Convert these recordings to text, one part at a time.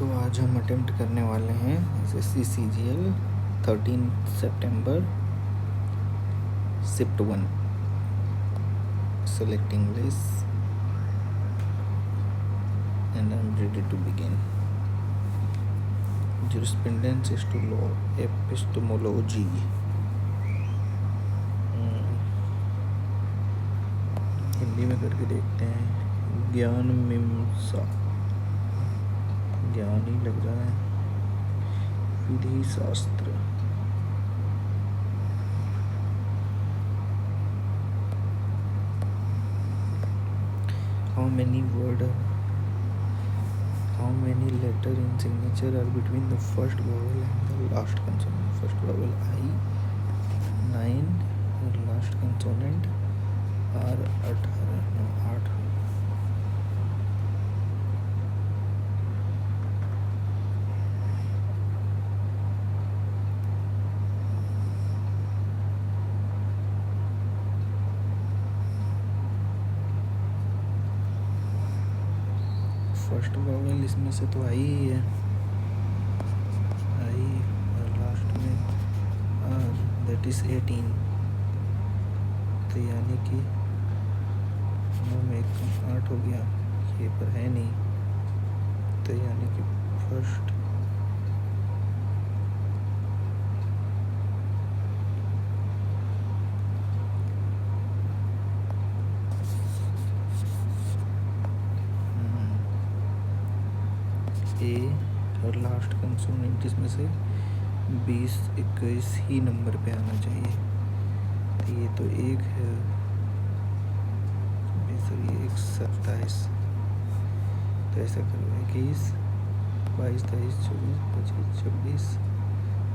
तो आज हम अटेम्प्ट करने वाले हैं SSC CGL 13 September shift 1 select English and I'm ready to begin. Jurisprudence is to law, epistemology. Hindi में करके देखते हैं। ज्ञान मीमांसा, ज्ञान ही लग रहा है। विधि शास्त्र, how many letter in signature are between the first vowel and the last consonant? First vowel I 9 और last consonant R 18, no 8. First vowel इसमें से तो आई ही है, आई और लास्ट में आर, दैट इज 18। तो यानी कि 9 में 8 हो गया, ये पर है नहीं, तो यानी कि फर्स्ट ए और लास्ट कंसोनेंट इसमें से 20-21 ही नंबर पे आना चाहिए। तो ये तो एक है, सॉरी 27, तो ऐसा करो 21, 22, 23, 24, 25, 26,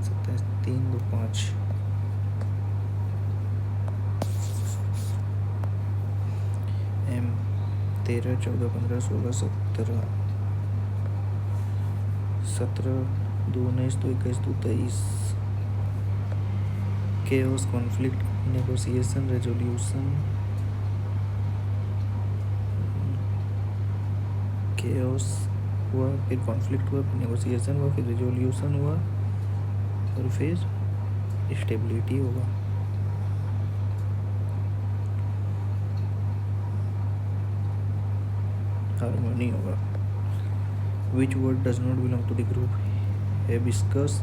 27, 3, 2, 5। M 13, 14, 15, 16, 17, 17, 2, 19, 2, 21, 2, 23। Chaos, conflict, negotiation, resolution. Chaos हुआ, फिर कॉन्फ्लिक्ट हुआ, फिर नेगोशिएशन हुआ, फिर रेजोल्यूशन हुआ और फिर स्टेबिलिटी होगा। हार्मोनी होगा। Which word does not belong to the group? Hibiscus,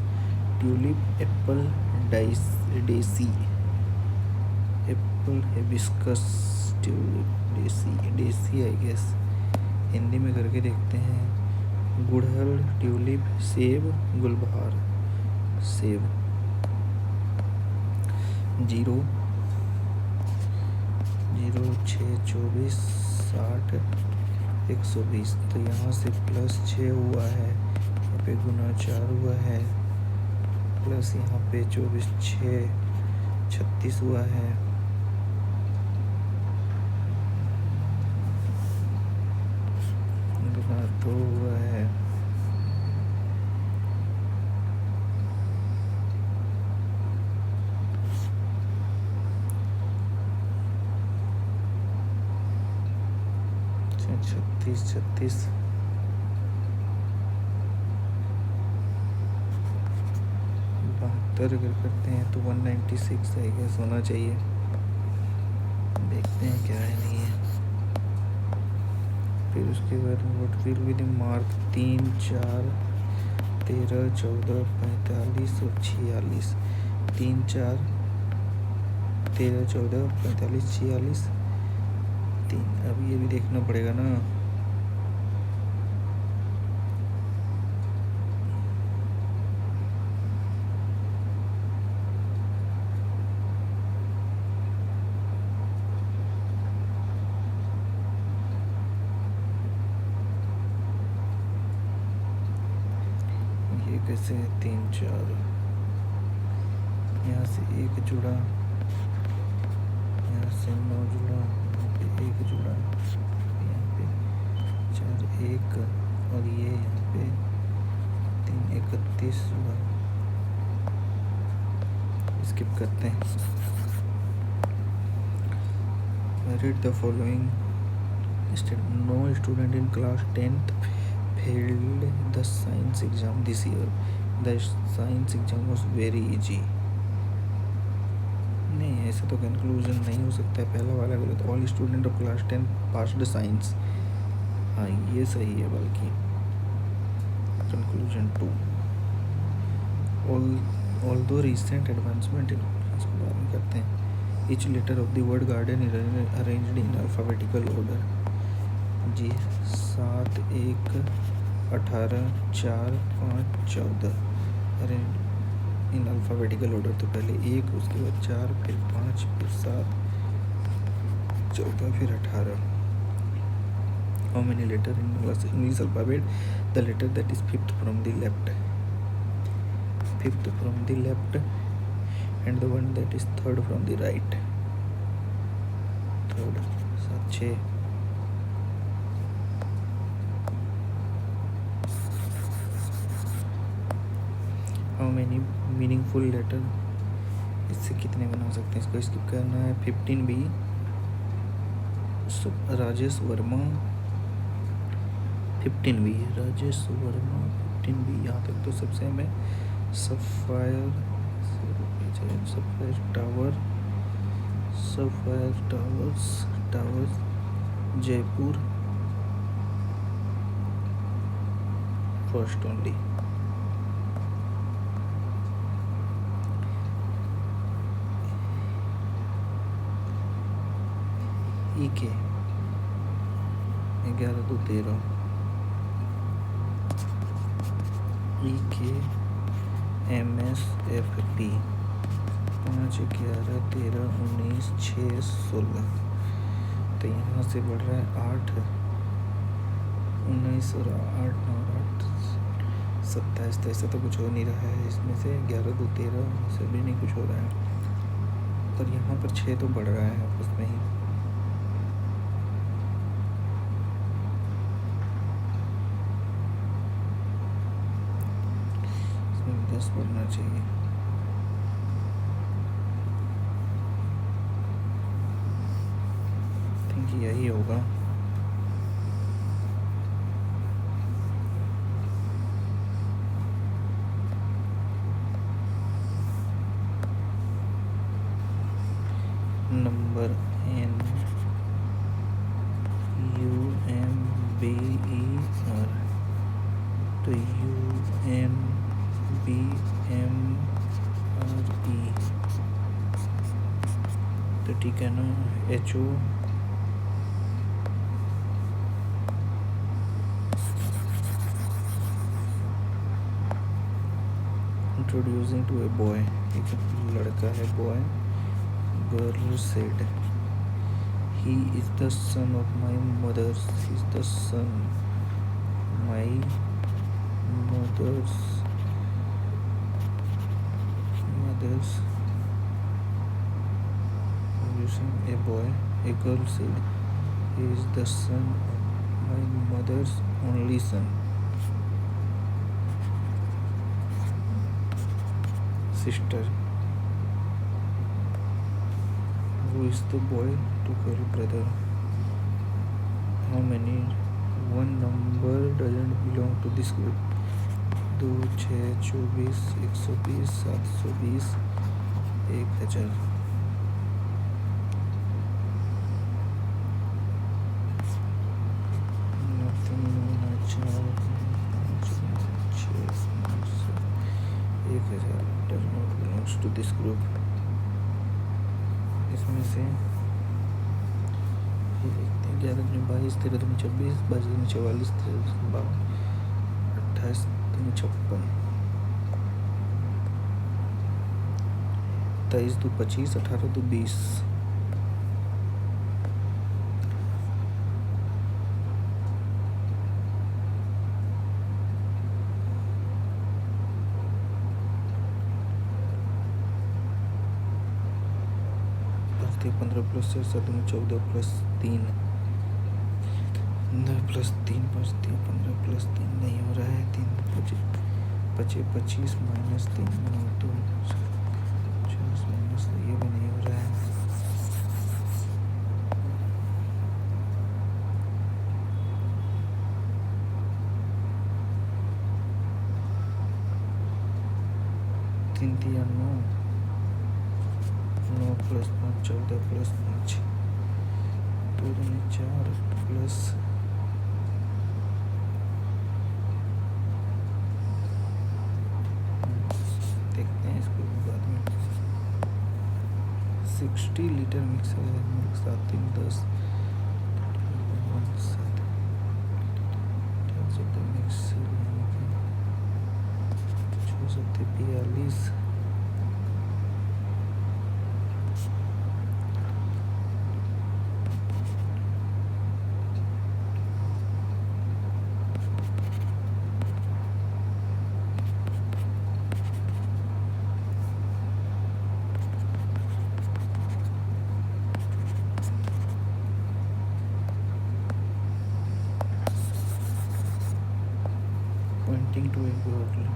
tulip, apple, daisy. Apple, hibiscus, tulip, daisy I guess. Hindi में करके देखते हैं। गुड़हल, ट्यूलिप, सेब, गुलबहार। सेब। 0, 6, 24, 60, 120। तो यहाँ से +6 हुआ है, यहाँ पे गुना 4 हुआ है, प्लस यहाँ पे 24, 6, 36 हुआ है, गुना 2 हुआ है, छत्तीस 72 अगर करते हैं तो 196 आई गेस होना चाहिए। देखते हैं क्या है नहीं है। फिर उसके बाद what will be the mark? 3, 4, 13, 14, 45 और 46। 3, 4, 13, 14, 45, 46, 3। अब ये भी देखना पड़ेगा ना। ये कैसे 3, 4, यहाँ से 1 जुड़ा, यहाँ से 9 जुड़ा, यहाँ पे 1 जुड़ा, यहाँ पे 4, 1 और ये यहाँ पे 3, 31 जुड़ा। स्किप करते हैं। Read the following. No student in class 10th failed the science exam this year. The science exam was very easy. नहीं, ऐसे तो कंक्लूजन नहीं हो सकता है, पहला वाला गलत। All student of class 10 passed science, हाँ ये सही है। बल्कि conclusion 2, although recent advancement in, इसको बाद में करते हैं। Each letter of the word garden is arranged in alphabetical order. G 7, 1, 18, 4, 5, 14 arrange in alphabetical order. तो पहले 1, उसके बाद 4, फिर 5, फिर 7, 14, फिर 18। How many letters in English alphabet? The letter that is fifth from the left, and the one that is third from the right. Third, 6। How many meaningful letter, इससे कितने बना सकते हैं? इसको स्किप करना है। 15B Rajesh Verma, 15B Rajesh Verma, 15B यहाँ तक तो सब सेम है। Sapphire towers Jaipur first only. के 11, 2, 13 के MSFP 5, 11, 13, 19, 6, 16। तो यहाँ से बढ़ रहा है 8, 19 और 8, 9 और 8, 27। तो ऐसा तो कुछ हो नहीं रहा है इसमें से। 11, 2, 13 से भी नहीं कुछ हो रहा है, पर यहाँ पर 6 तो बढ़ रहा है आपस में ही। 10 बढ़ना चाहिए। थिंक यही होगा। नंबर N UMBER, तो UMBMRE, तो ठीक है ना। HO introducing to a boy, एक लड़का है boy. Girl said he is the son of my mother's, he is the son my mother's a boy, a girl said he is the son of my mother's only son. Sister, who is the boy to girl brother? How many? One number doesn't belong to this group. 2, 6, 24, 120, 720, 1000। does not belongs to this group। इसमें से 11, 22, 13, 24, 22, 44, 53, 52, 28, 56, 23, 25, 18, 20। थे 15 + 6, 7, 14 + 3, 9 + 3, 5, 3, 15 + 3 नहीं हो रहा है। 3, 25, 25 - 3, 9, 2, 50 minus, ये भी नहीं हो रहा है। सिंथिया 9 प्लस 5 14 प्लस 5 2 दूनी 4 प्लस देखते हैं इसको बाद में 60 लीटर मिक्सर है 7 3 10 mixer 42 pointing to a bottle.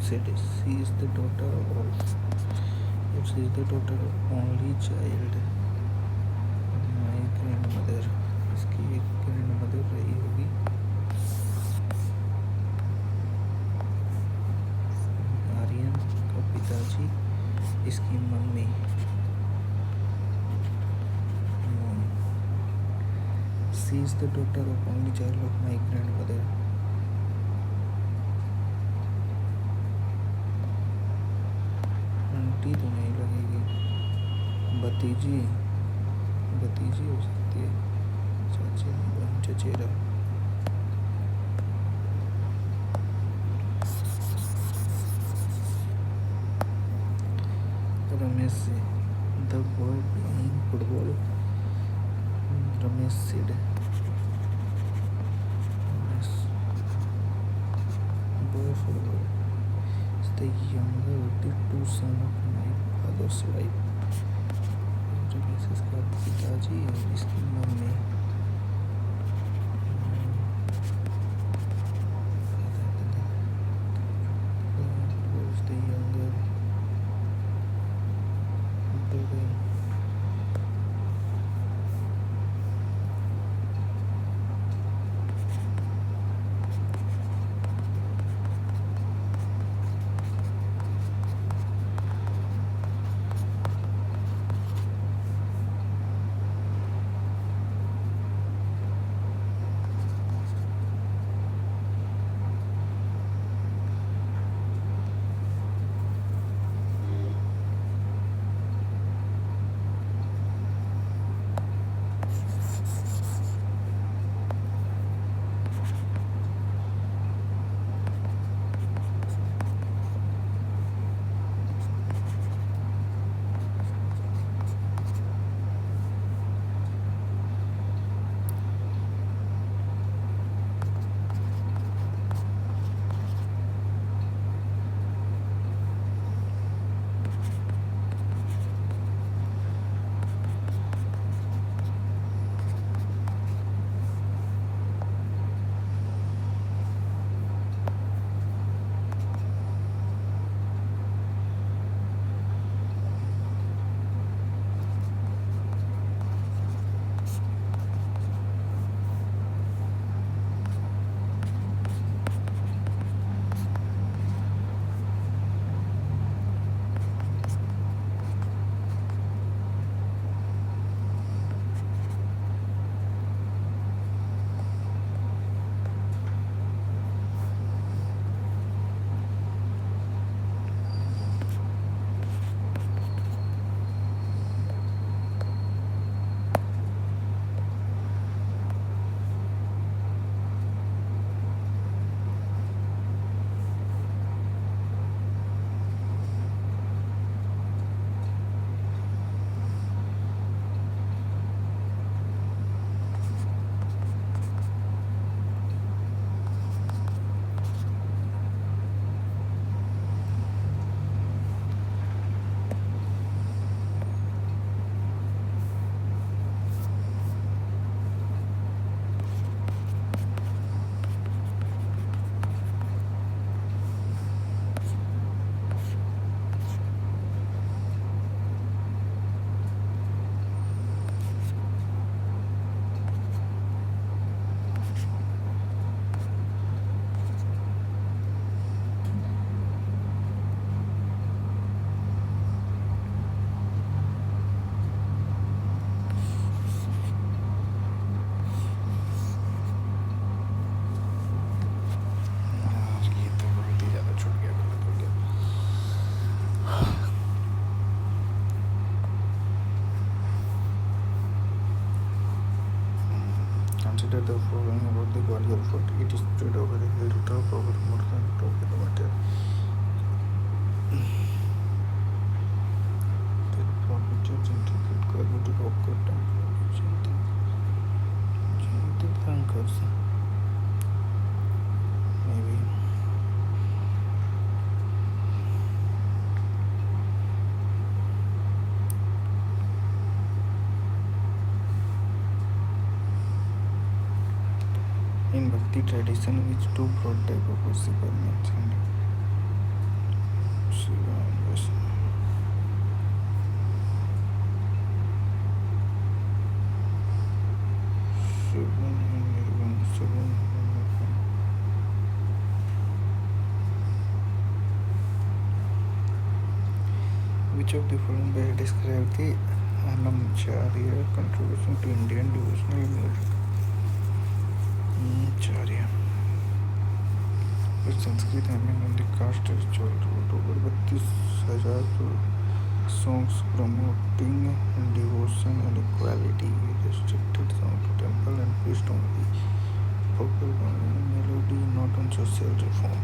Said she is the daughter of only child my grandmother. इसकी एक ग्रैंडमदर रही होगी. आर्यन का पिताजी इसकी mummy. She is the daughter of only child of my grandmother. Aunty तो नहीं लगेगी. भतीजी हो सकती है. चाचा बहन चचेरा. रमेश से the boy playing football. Ramesh said boy football is the younger of the two sons of my father's wife. Ramesh इसका पिताजी और इसकी mummy. is the younger brother. consider the following about the Gwalior Fort. It is spread over a hilltop over more than 2 kilometers. The properties intricate curved rock cut temple. Maybe. In Bhakti tradition, which two broad type of worship are mentioned? Shiva and Vishnu. Shiva and Nirvana. Shiva and Nirvana. Which of the following best describe the Anamacharya contribution to Indian devotional music? Charya. With Sanskrit hymning on the caste ritual wrote over 32,000 songs promoting devotion and equality. Restricted song to temple and priest only. Focus on melody, not on social reform.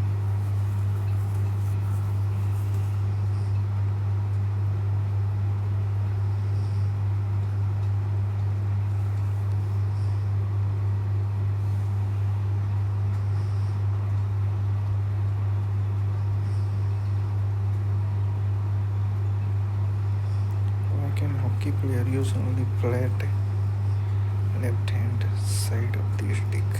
Hockey player use only flat left hand side of the stick.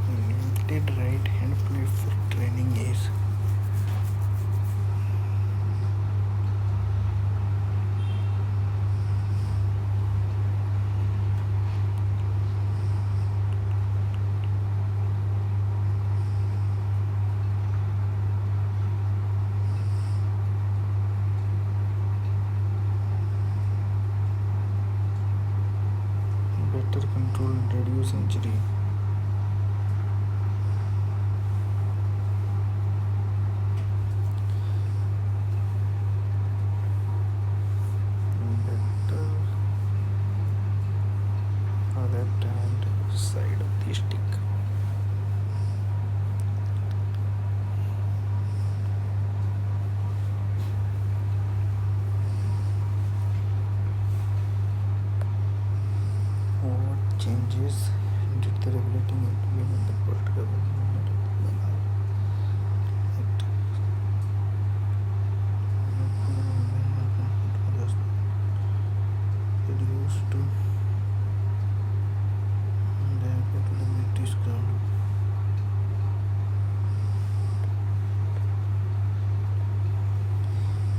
Limited right hand play for training is control and reduce injury. Better left hand side of the stick. Changes did the regulating implement the first government reduced to the British ground.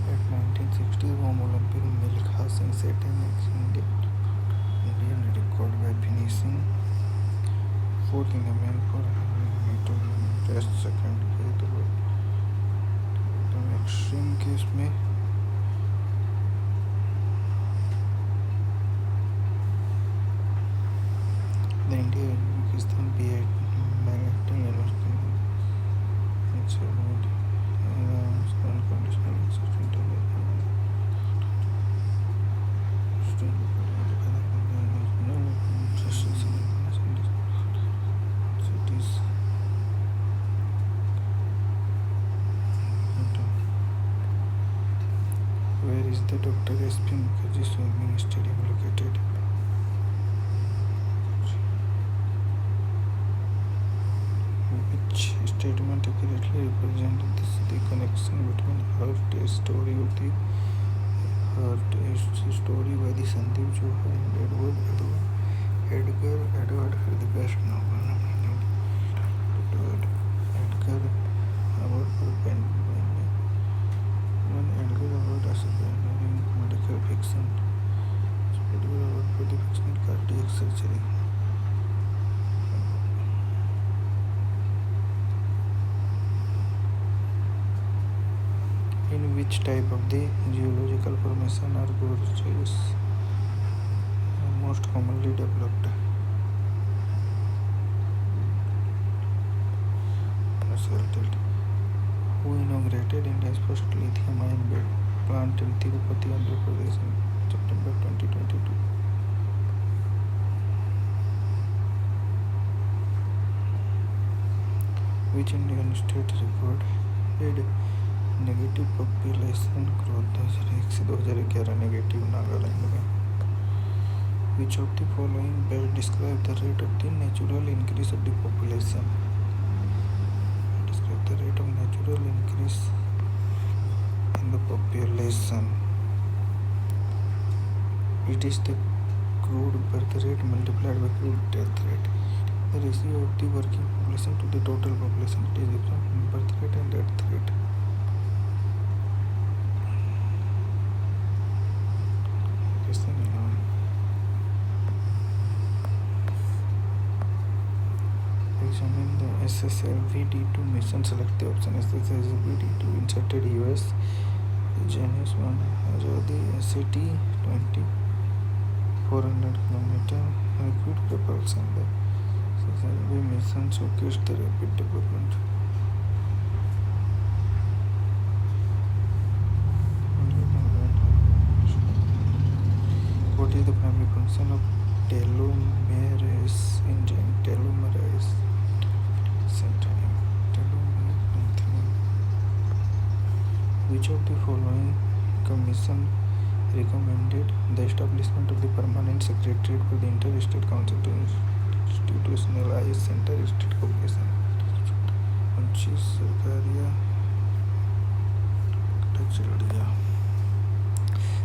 At 1960, Rome Olympic Milkha Singh set an Indian record by finishing fourth in the men for 100 meter test second के तो एकदम extreme case में the India Pakistan B.Ed magnetic university it's about unconditional access to internet cities. Where is the Dr. S.P. Mukherjee swimming stadium located? Which statement accurately represents the connection between Earth story of the Earth story by the Sandeep Johar and Edward are the best novel. Edgar Award for pen. One Edgar Award as a in medical fiction. Edgar Award for the fiction cardiac surgery. In which type of the geological formation are gorges most commonly developed? Consultant, who inaugurated India's first lithium-ion plant in Tirupati, Andhra Pradesh in September 2022. Which Indian state recorded negative population growth 2011 negative Nagaland में? Which of the following best describe the rate of the natural increase of the population? Describe the rate of natural increase in the population. It is the crude birth rate multiplied by crude death rate. The ratio of the working population to the total population. It is different from birth rate and death rate. Examine the SSL VD2 mission. Select the option SSL VD2. Inserted US Genius 1 Azadi SAT 400 km liquid propulsion. The SSLV mission showcased the rapid development. What is the primary function of telomerase engine? Telomerase. Which of the following commission recommended the establishment of the permanent secretariat for the Interstate Council to institutionalize inter-state cooperation?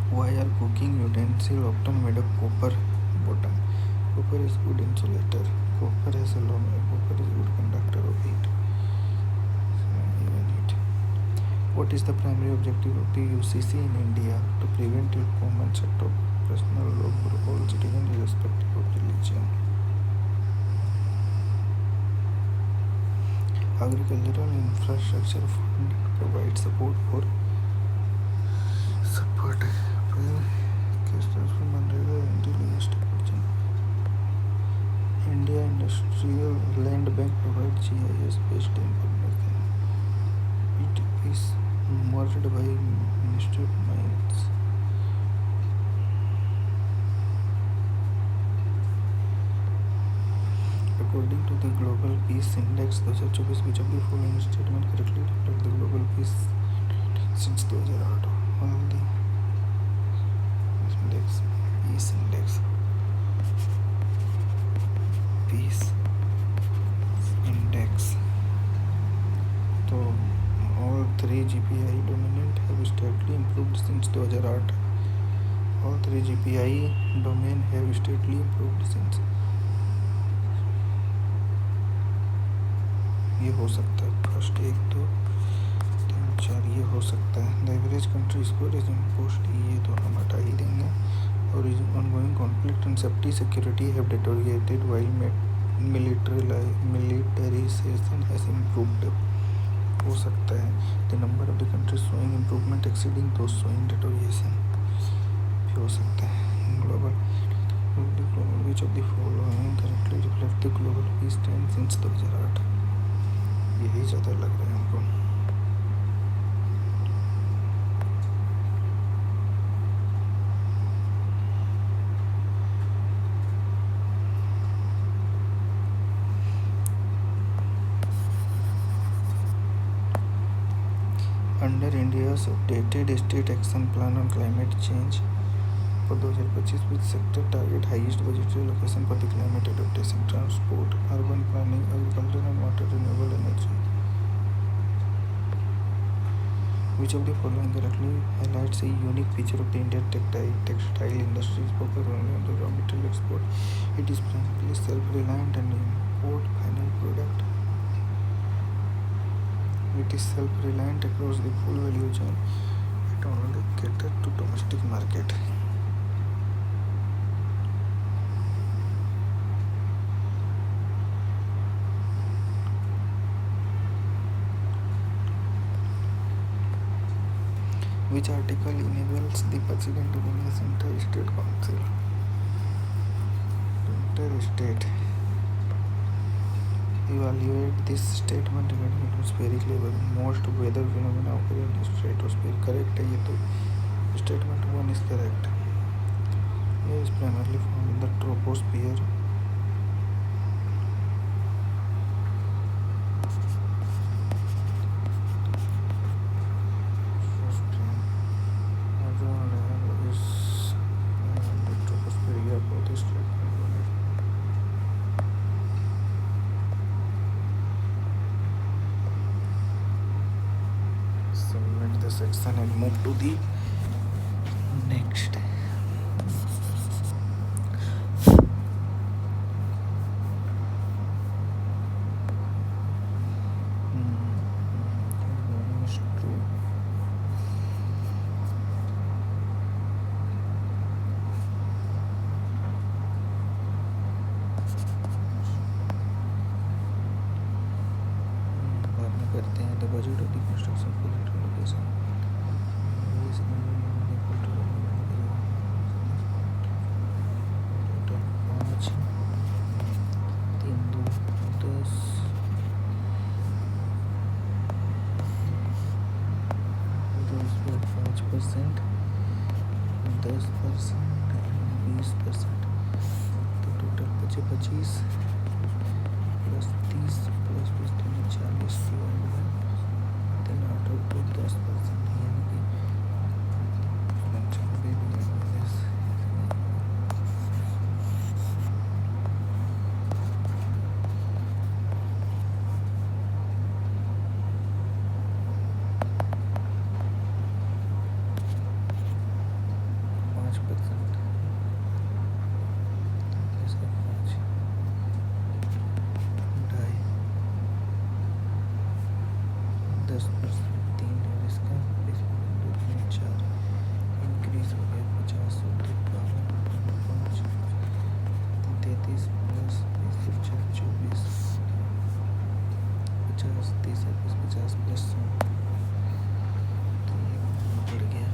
Why are cooking utensils often made of copper bottom? Copper is good insulator. Copper has a long copper is good conductor of heat. What is the primary objective of the UCC in India? To prevent a common set of personal law for all citizens irrespective of religion. Agricultural infrastructure fund provides support India Industrial Land Bank provides GIS based information. It is merged by Ministry of Mines. According to the Global Peace Index 2024, which of the following statement correctly reflect the Global Peace since 2008? All the Peace Index. So all three GPI dominant have steadily improved since 2008. All three GPI domain have steadily improved since. ये हो सकता है first 1 2 3 4 ये हो सकता है. The average country score is imposed ये तो हम हटा ही देंगे. और is ongoing conflict and safety security have deteriorated while militarisation has improved हो सकता है. The number of the countries showing improvement exceeding those showing deterioration भी हो सकता है. Global which of the following correctly reflect the global peace trend since 2008. यही ज़्यादा लग रहा है हमको. Under India's updated state action plan on climate change for 2025, which sector target highest budgetary allocation for the climate adaptation? Transport, urban planning, agriculture and water, renewable energy. Which of the following correctly highlights a unique feature of the Indian textile industry is focused only on the raw material export? It is primarily self-reliant and import final product. It is self-reliant across the full value chain. It only caters to domestic market. Which article enables the President of India's Inter-State Council? Inter-State Evaluate this statement regarding atmospheric level. Most weather phenomena occur in stratosphere. Correct है ये तो. Statement 1 is correct. Air is primarily found in the troposphere. Ozone layer is the troposphere. Yeah, both is correct. Submit the section and move to the next. करते हैं. The budget of the construction project location is equal to 5 3 2 10 5% 10% and 20%. तो total बचे 25 plus 30 plus 40 then out of 10% यानी कि 5%. इसका 5 ढाई 10% 3 और इसका 4 इंक्रीज हो गया 50 हो गया 5 33 प्लस 24 50 30 50 प्लस 100 तो ये बढ़ गया.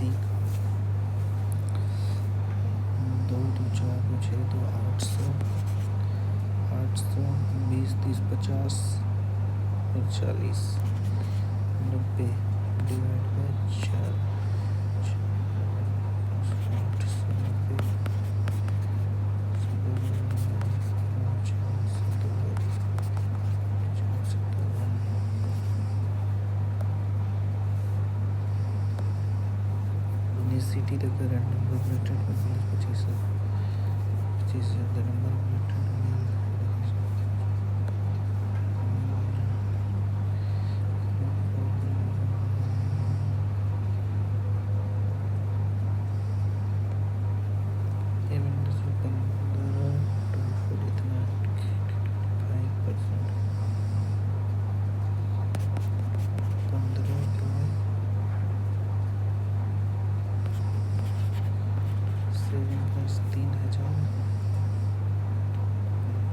80, 2 2 4 2 6 2 800, 800 20 30 50 और 40, 90 divide by 4, 890, city the current number printed for 25 the number printed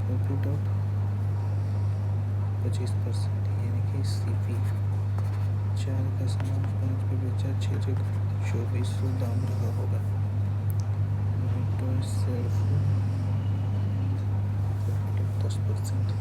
profit of 25%, यानी कि CP 4 का सामान 5 पे बेचा, 6 जगह 2400 दाम रहा होगा। Self profit of 10%।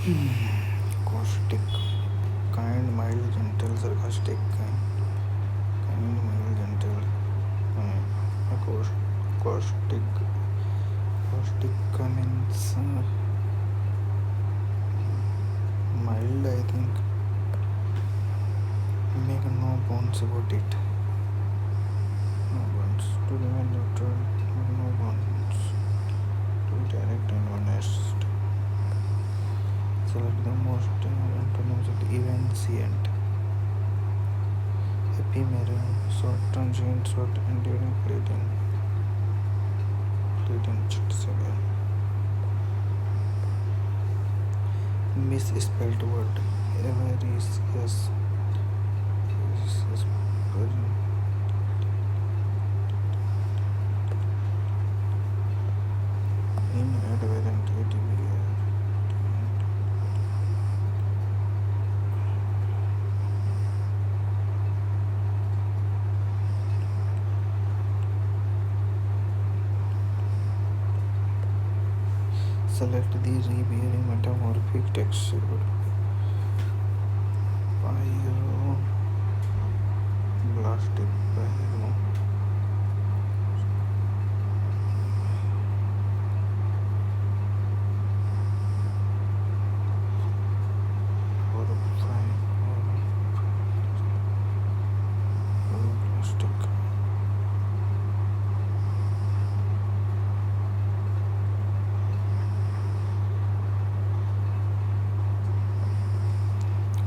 Caustic, kind, mild, gentle, sarcastic, kind, mild, gentle, caustic, caustic means mild, I think. Make no bones about it. No bones. To remain neutral, no bones. To be direct and honest. Select the most antonyms of the evanescent. Ephemeral, short, transient, short, enduring, fleeting. Fleeting, CHSL. Misspelled word. Avaricious. Inadvertent, select the rebearing metamorphic texture. Pyroblastic,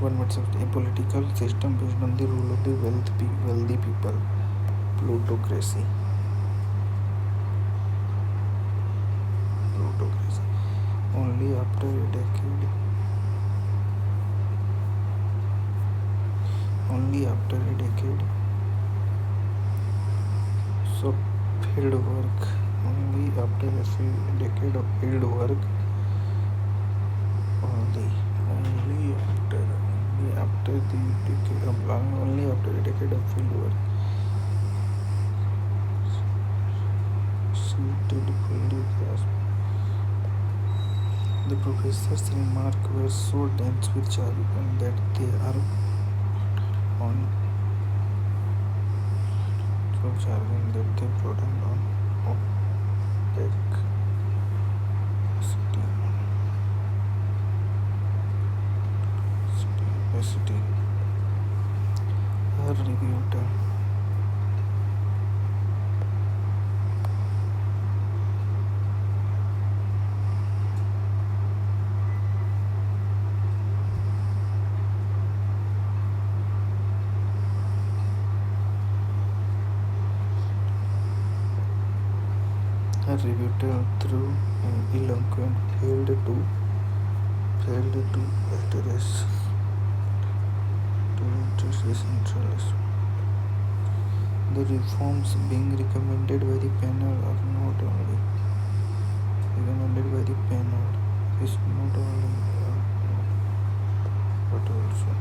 one word of a political system based on the rule of the wealthy people. Plutocracy. Only after a decade. So field work. Only after a decade of field work. Only after a decade of field work. The professor's remarks were so dense with jargon that they are broadened on opacity. Her review. Rebuted through eloquent failed to address centralism. The reforms being recommended by the panel are not only recommended by the panel is not only but also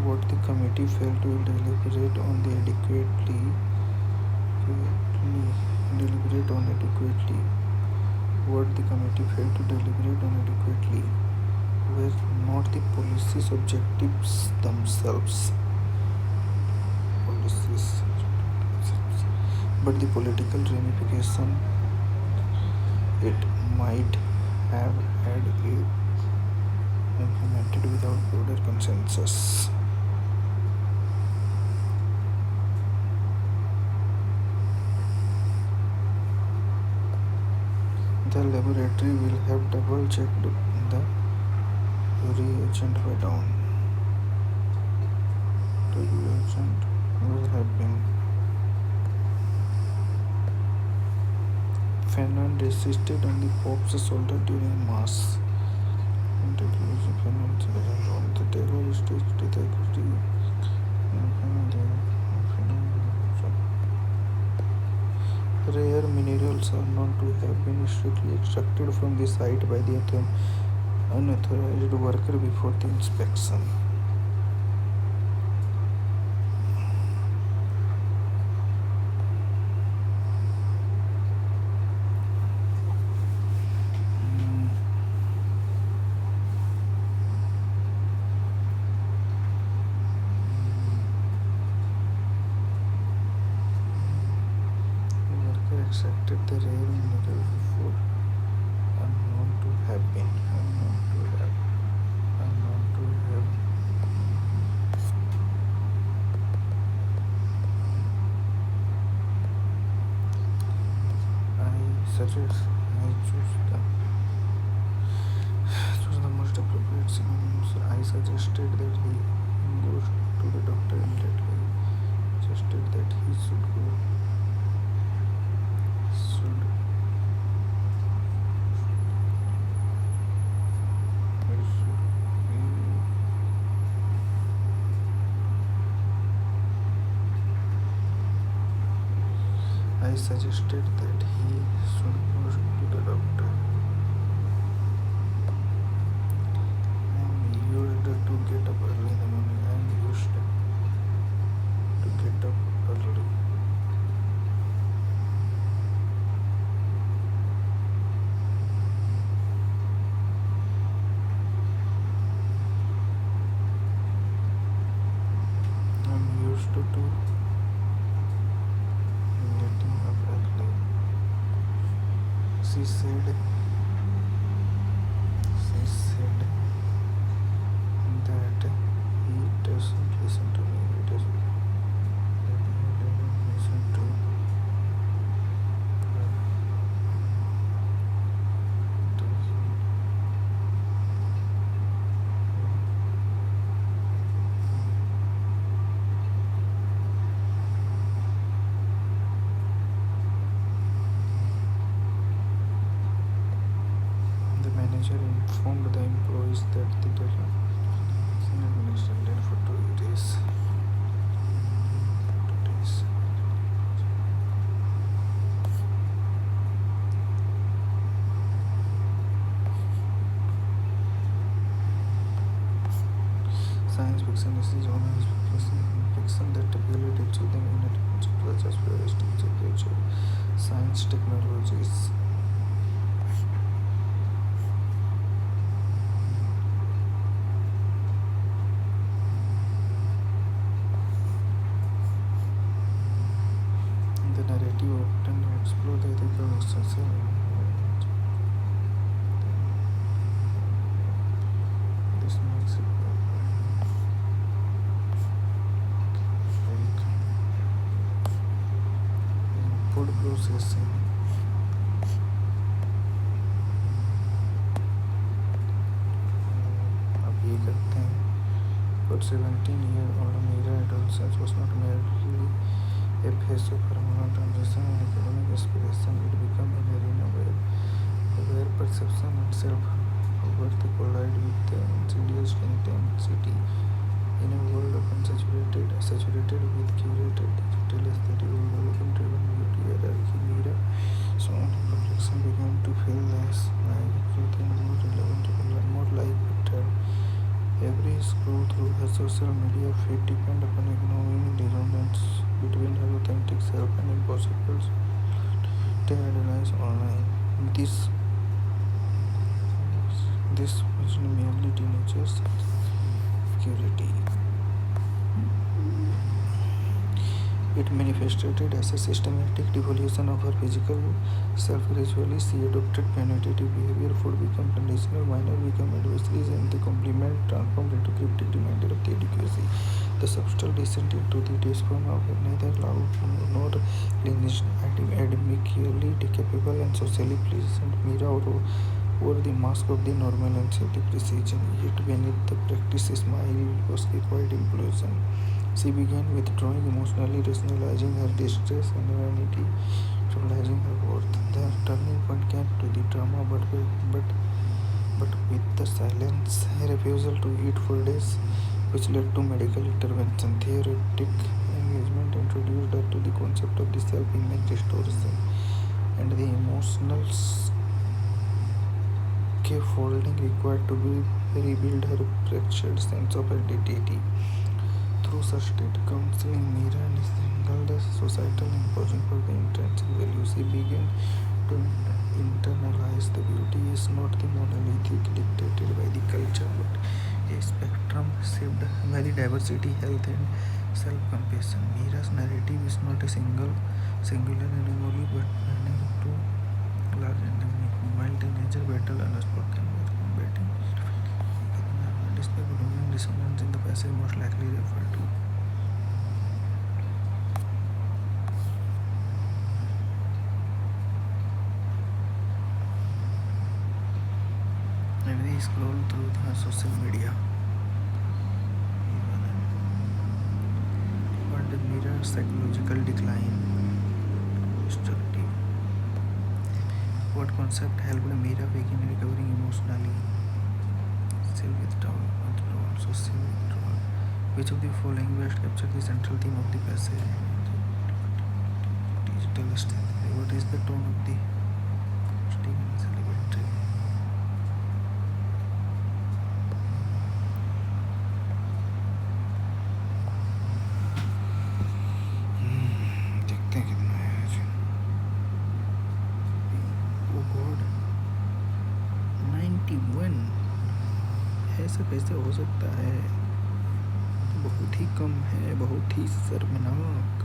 what the committee failed to deliberate on adequately what the committee failed to deliberate on adequately were not the policy's objectives themselves, but the political ramification it might have had if implemented without broader consensus. The laboratory will have double-checked the reagent by dawn. The reagent will have been Fanon resisted on the Pope's shoulder during Mass. The terrorist rare minerals are known to have been strictly extracted from the site by the unauthorized worker before the inspection. accepted the rare mineral before unknown to have been unknown to have I choose the most appropriate synonyms. I suggested that he goes to the doctor immediately. Suggested that he should go. I suggested that he should go to the doctor. I am used to get up early in the morning. I am used to get up early. I am used to getting up early. She said that he doesn't listen to me. He doesn't listen to her. The manager informed the employees that the deadline had been extended for 2 days. Science fiction is genre fiction that typically deals with the main concept such as realistic future, science, technologies. The narrative often explores the ethical existential this makes it food processing. अब ये करते हैं. For 17-year-old Mira adolescence was not merely a phase of hormonal transition and academic aspiration. It became an arena where perception and self-worth collide with the insidious intensity. In a world often saturated with curated digital aesthetic algorithm-driven beauty hierarchy, Mira saw reflection began to feel less like truth and more relevant, more like better. Every scroll through her social media feed depend upon ignoring dissonance between her authentic self and impossible to analyze online. This was merely teenagers' security. It manifested as a systematic devolution of her physical self. Gradually, she adopted punitive behavior. Food became conditional, minor became adversaries, and the complement transformed into cryptic reminder of the adequacy. The subtle descent into the despawn of neither loud nor cleansed, academically capable and socially pleasant Mira wore the mask of the normal and safety precision. Yet beneath the practice smile was a quiet implosion. She began withdrawing emotionally, rationalizing her distress and vanity, realizing her worth. The turning point came to the drama, but with the silence, a refusal to eat for days, which led to medical intervention. Theoretic engagement introduced her to the concept of the self-image distortion and the emotional scaffolding required to rebuild her fractured sense of identity. Through sustained counseling, Mira disentangled the societal imposing for the intrinsic values. She began to internalize the beauty is not the monolithic dictated by the culture, but a A spectrum shaped by the diversity, health, and self-compassion. Mira's narrative is not a singular anomaly, but turning to large endemic. While teenager battle unspoken with combating, despite growing dissonance in the passage most likely referred to. And we scroll through the social media. What the mirror psychological decline destructive. What concept helped Mira begin recovering emotionally? Self-withdrawal, social withdrawal. Which of the following best capture the central theme of the passage? Digital strategy. What is the tone of the statement? Celebratory. देखते हैं कितना है आज. Oh God, 91. ऐसा कैसे हो सकता है? बहुत ही कम है, बहुत ही शर्मनाक.